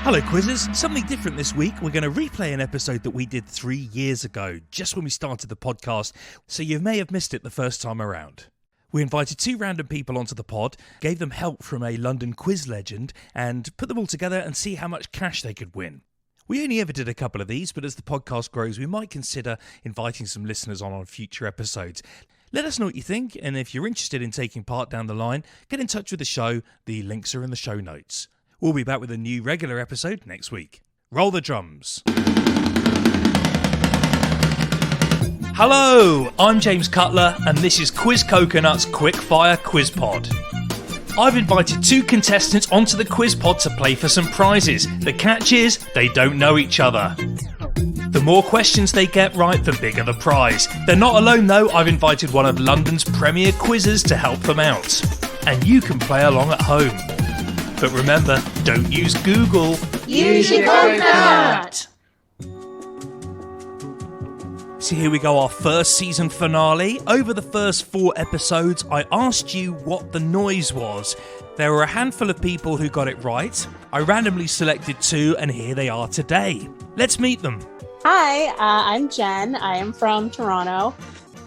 Hello quizzers, something different this week. We're going to replay an episode that we did 3 years ago, just when we started the podcast, so you may have missed it the first time around. We invited 2 random people onto the pod, gave them help from a London quiz legend, and put them all together and see how much cash they could win. We only ever did a couple of these, but as the podcast grows, we might consider inviting some listeners on future episodes. Let us know what you think, and if you're interested in taking part down the line, get in touch with the show. The links are in the show notes. We'll be back with a new regular episode next week. Roll the drums. Hello, I'm James Cutler, and this is Quiz Coconut's Quickfire Quiz Pod. I've invited 2 contestants onto the quiz pod to play for some prizes. The catch is, they don't know each other. The more questions they get right, the bigger the prize. They're not alone though, I've invited one of London's premier quizzes to help them out. And you can play along at home. But remember, don't use Google. Use your coconut! So here we go, our first season finale. Over the first 4 episodes, I asked you what the noise was. There were a handful of people who got it right. I randomly selected 2, and here they are today. Let's meet them. Hi, I'm Jenn. I am from Toronto.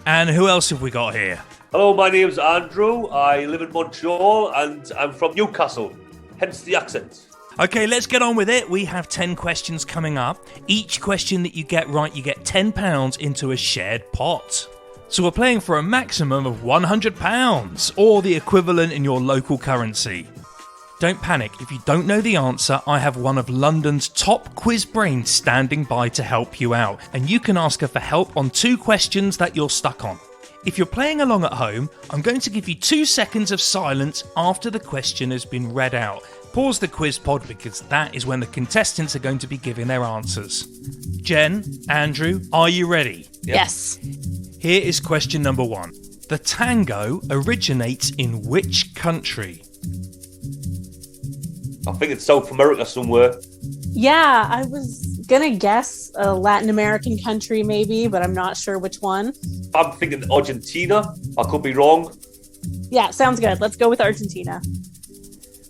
And who else have we got here? Hello, my name's Andrew. I live in Montreal, and I'm from Newcastle. Hence the accent. Okay, let's get on with it. We have 10 questions coming up. Each question that you get right, you get £10 into a shared pot. So we're playing for a maximum of £100, or the equivalent in your local currency. Don't panic. If you don't know the answer, I have one of London's top quiz brains standing by to help you out. And you can ask her for help on 2 questions that you're stuck on. If you're playing along at home, I'm going to give you 2 seconds of silence after the question has been read out. Pause the quiz pod because that is when the contestants are going to be giving their answers. Jenn, Andrew, are you ready? Yep. Yes. Here is question number 1. The tango originates in which country? I think it's South America somewhere. Yeah, I was gonna guess a Latin American country maybe, but I'm not sure which one. I'm thinking Argentina. I could be wrong. Yeah, sounds good. Let's go with Argentina.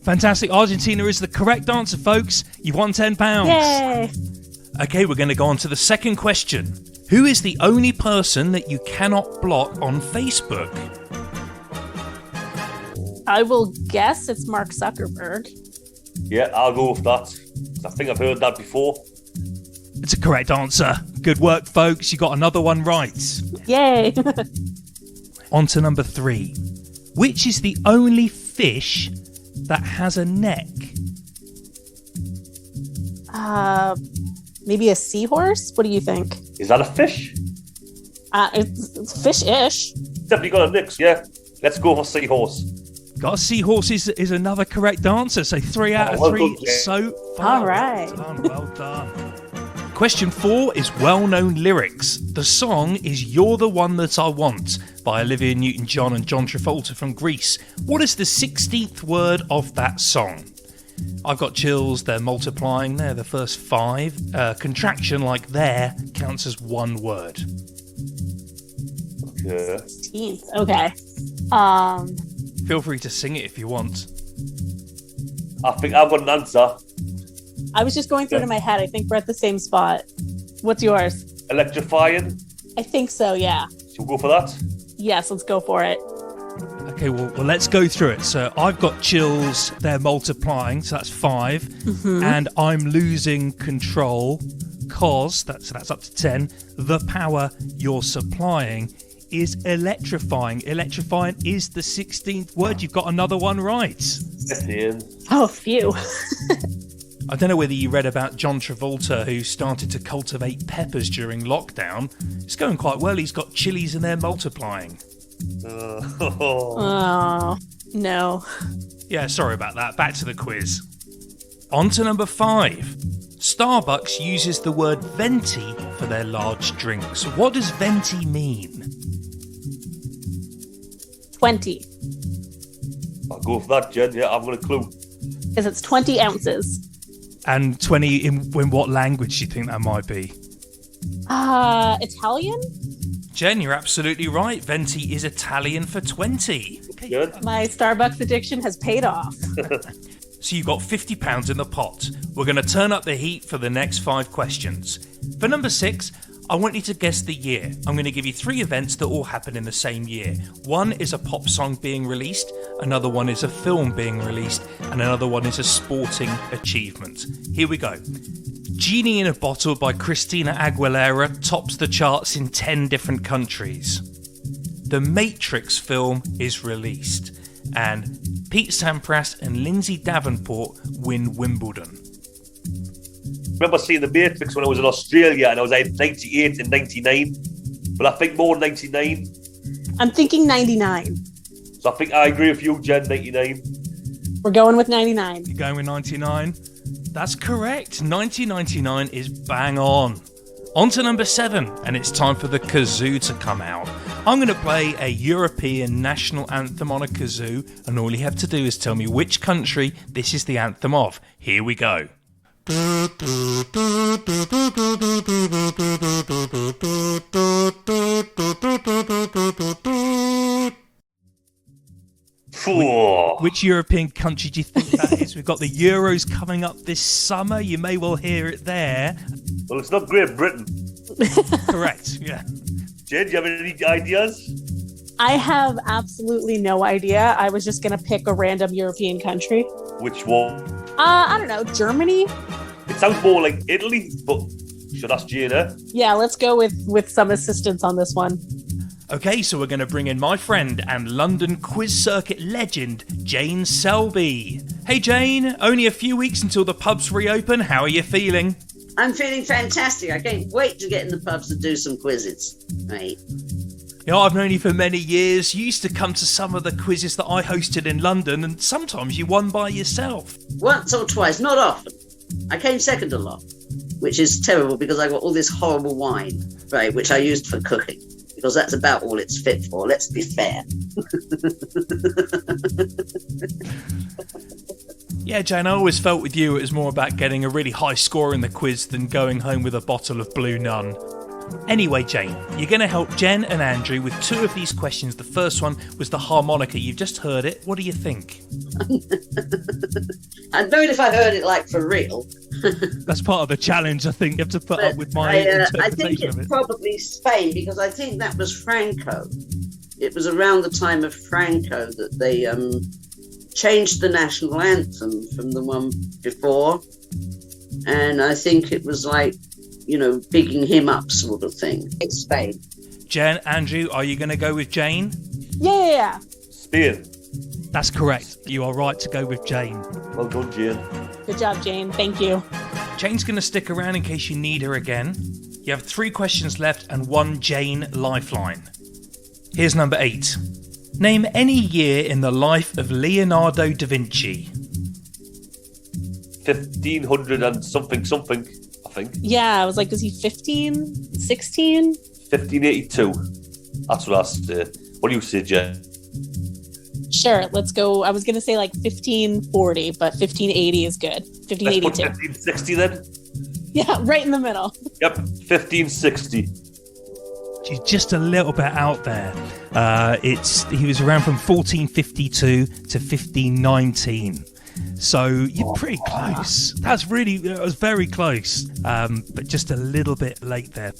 Fantastic. Argentina is the correct answer, folks. You've won £10. Yay! Okay, we're going to go on to the second question. Who is the only person that you cannot block on Facebook? I will guess it's Mark Zuckerberg. Yeah, I'll go with that. I think I've heard that before. It's a correct answer. Good work, folks. You got another one right. Yay! On to number 3. Which is the only fish that has a neck? Maybe a seahorse? What do you think? Is that a fish? It's fish-ish. Definitely got a neck, yeah. Let's go for seahorse. Got a seahorse is another correct answer. So 3 out of 3 so far. All right. Well done. Question 4 is well-known lyrics. The song is You're the One That I Want by Olivia Newton-John and John Travolta from Greece. What is the 16th word of that song? I've got chills, they're multiplying, they're the first 5. Contraction like there counts as 1 word. Okay. 16th. Okay. Feel free to sing it if you want. I think I've got an answer. I was just going through it in my head. I think we're at the same spot. What's yours? Electrifying. I think so, yeah. Should we go for that? Yes, let's go for it. Okay, well let's go through it. So I've got chills, they're multiplying, so that's 5. Mm-hmm. And I'm losing control, cause, that's up to 10. The power you're supplying is electrifying. Electrifying is the 16th word. You've got another one right. Get in. Oh, phew. I don't know whether you read about John Travolta, who started to cultivate peppers during lockdown. It's going quite well. He's got chilies and they're multiplying. Oh, no. Yeah, sorry about that. Back to the quiz. On to number 5. Starbucks uses the word venti for their large drinks. What does venti mean? 20. I'll go for that, Jen. Yeah, I've got a clue. Because it's 20 ounces. And 20 in what language do you think that might be? Italian? Jenn, you're absolutely right. Venti is Italian for 20. Okay. Good. My Starbucks addiction has paid off. So you've got £50 in the pot. We're going to turn up the heat for the next 5 questions. For number 6, I want you to guess the year. I'm going to give you 3 events that all happen in the same year. One is a pop song being released, another one is a film being released, and another one is a sporting achievement. Here we go. Genie in a Bottle by Christina Aguilera tops the charts in 10 different countries. The Matrix film is released, and Pete Sampras and Lindsay Davenport win Wimbledon. I remember seeing The Matrix when I was in Australia, and I was like 98 and 99. But I think more 99. I'm thinking 99. So I think I agree with you, Jen, 99. We're going with 99. You're going with 99? That's correct. 1999 is bang on. On to number 7, and it's time for the kazoo to come out. I'm going to play a European national anthem on a kazoo, and all you have to do is tell me which country this is the anthem of. Here we go. Which European country do you think that is? We've got the Euros coming up this summer. You may well hear it there. Well, it's not Great Britain. Correct, yeah. Jen, do you have any ideas? I have absolutely no idea. I was just going to pick a random European country. Which one? I don't know. Germany? It sounds more like Italy, but should ask Jane, eh? Yeah, let's go with some assistance on this one. Okay, so we're going to bring in my friend and London quiz circuit legend, Jane Selby. Hey Jane, only a few weeks until the pubs reopen. How are you feeling? I'm feeling fantastic. I can't wait to get in the pubs and do some quizzes, mate. You know, I've known you for many years. You used to come to some of the quizzes that I hosted in London, and sometimes you won by yourself. Once or twice, not often. I came second a lot, which is terrible because I got all this horrible wine, right, which I used for cooking, because that's about all it's fit for. Let's be fair. Yeah, Jane, I always felt with you it was more about getting a really high score in the quiz than going home with a bottle of Blue Nun. Anyway, Jane, you're going to help Jen and Andrew with 2 of these questions. The first one was the harmonica. You've just heard it. What do you think? I'd know it if I heard it like for real. That's part of the challenge, I think. You have to put up with my interpretation I think it's of it. probably Spain, because I think that was Franco. It was around the time of Franco that they changed the national anthem from the one before. And I think it was like, you know, bigging him up sort of thing. It's Spain. Jen, Andrew, are you going to go with Jane? Yeah. Spain. That's correct. You are right to go with Jane. Well done, Jane. Good job, Jane. Thank you. Jane's going to stick around in case you need her again. You have 3 questions left and 1 Jane lifeline. Here's number 8. Name any year in the life of Leonardo da Vinci. 1500 and something, I think. Yeah, I was like, was he 15? 16? 1582. That's what I say. What do you say, Jen? Sure, let's go. I was going to say like 1540, but 1580 is good. Let's 1582. put 1560 then. Yeah, right in the middle. Yep, 1560. She's just a little bit out there. He was around from 1452 to 1519. So you're pretty close. That was very close, but just a little bit late there.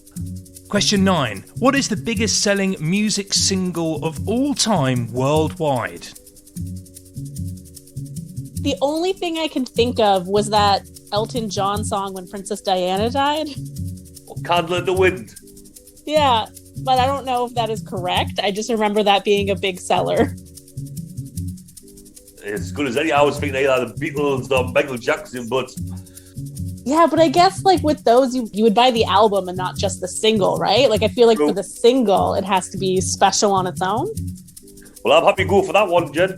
Question 9. What is the biggest selling music single of all time worldwide? The only thing I can think of was that Elton John song when Princess Diana died. Candle in the Wind. Yeah, but I don't know if that is correct. I just remember that being a big seller. It's as good as any. I was thinking either the Beatles or Michael Jackson, but Yeah, but I guess like with those, you would buy the album and not just the single, right? Like I feel like for the single, it has to be special on its own. well, I'm happy to go for that one, Jen.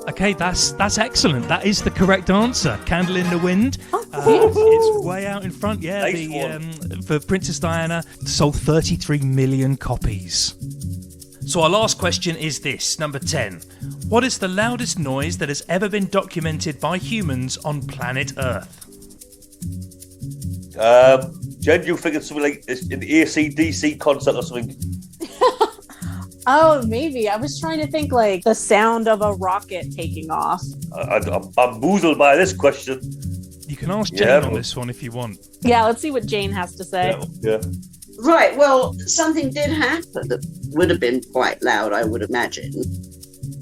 Okay, that's excellent. That is the correct answer. Candle in the Wind. It's way out in front. Yeah, Nice for Princess Diana, sold 33 million copies. So our last question is this, number 10. What is the loudest noise that has ever been documented by humans on planet Earth? Jen, you think it's something like an AC/DC concert or something? Oh, maybe. I was trying to think like the sound of a rocket taking off. I'm bamboozled by this question. You can ask Jane on this one if you want. Yeah, let's see what Jane has to say. Yeah. Right, well, something did happen that would have been quite loud, I would imagine.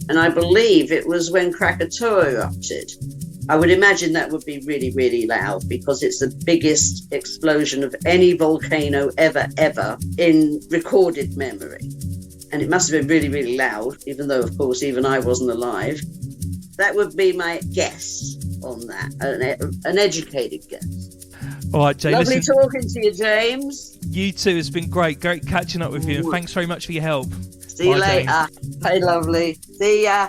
And I believe it was when Krakatoa erupted. I would imagine that would be really, really loud because it's the biggest explosion of any volcano ever in recorded memory. And it must have been really, really loud, even though, of course, even I wasn't alive. That would be my guess on that, an educated guess. All right, Jane. Lovely talking to you, James. You too. It's been great catching up with you. And thanks very much for your help. See you later. Hey, lovely. See ya.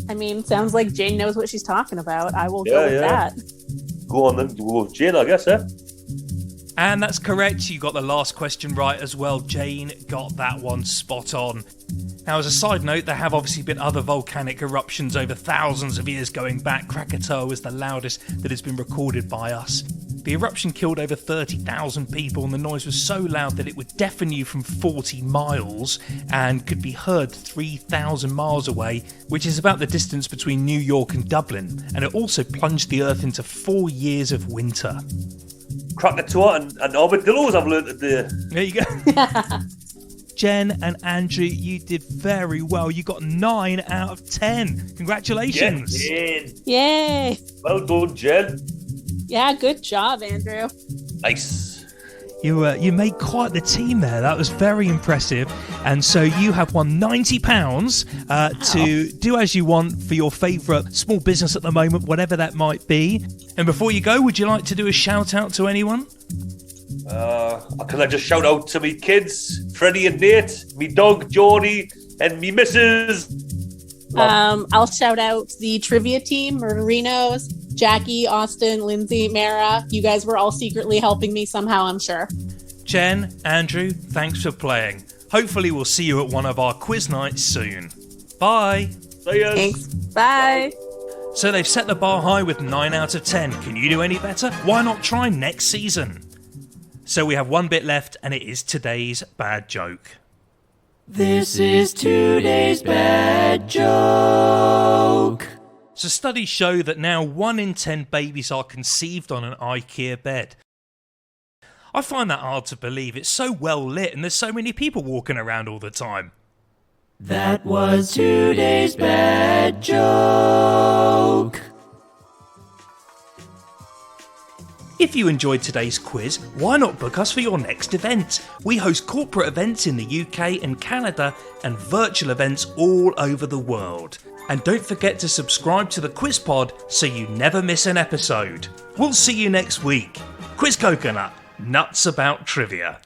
I mean, sounds like Jane knows what she's talking about. I will go with that. Go on then. We'll go with Jane, I guess, eh? And that's correct. You got the last question right as well. Jane got that one spot on. Now, as a side note, there have obviously been other volcanic eruptions over thousands of years going back. Krakatoa was the loudest that has been recorded by us. The eruption killed over 30,000 people, and the noise was so loud that it would deafen you from 40 miles and could be heard 3,000 miles away, which is about the distance between New York and Dublin. And it also plunged the Earth into 4 years of winter. Krakatoa and armadillos, I've learned today. There you go. Jen and Andrew, you did very well. You got 9 out of 10. Congratulations. Jen. Yay. Well done, Jen. Yeah, good job, Andrew. Nice. You made quite the team there. That was very impressive. And so you have won £90 to do as you want for your favourite small business at the moment, whatever that might be. And before you go, would you like to do a shout out to anyone? Can I just shout out to me kids, Freddie and Nate, me dog Geordie, and me missus? I'll shout out the trivia team, Murderinos, Jackie, Austin, Lindsay, Mara. You guys were all secretly helping me somehow, I'm sure. Jen, Andrew, thanks for playing. Hopefully we'll see you at one of our quiz nights soon. Bye. See ya. Thanks. Bye. So they've set the bar high with 9 out of 10. Can you do any better? Why not try next season? So we have one bit left, and it is today's bad joke. This is today's bad joke. So studies show that now 1 in 10 babies are conceived on an IKEA bed. I find that hard to believe. It's so well lit and there's so many people walking around all the time. That was today's bad joke. If you enjoyed today's quiz, why not book us for your next event? We host corporate events in the UK and Canada and virtual events all over the world. And don't forget to subscribe to the Quiz Pod so you never miss an episode. We'll see you next week. Quiz Coconut, nuts about trivia.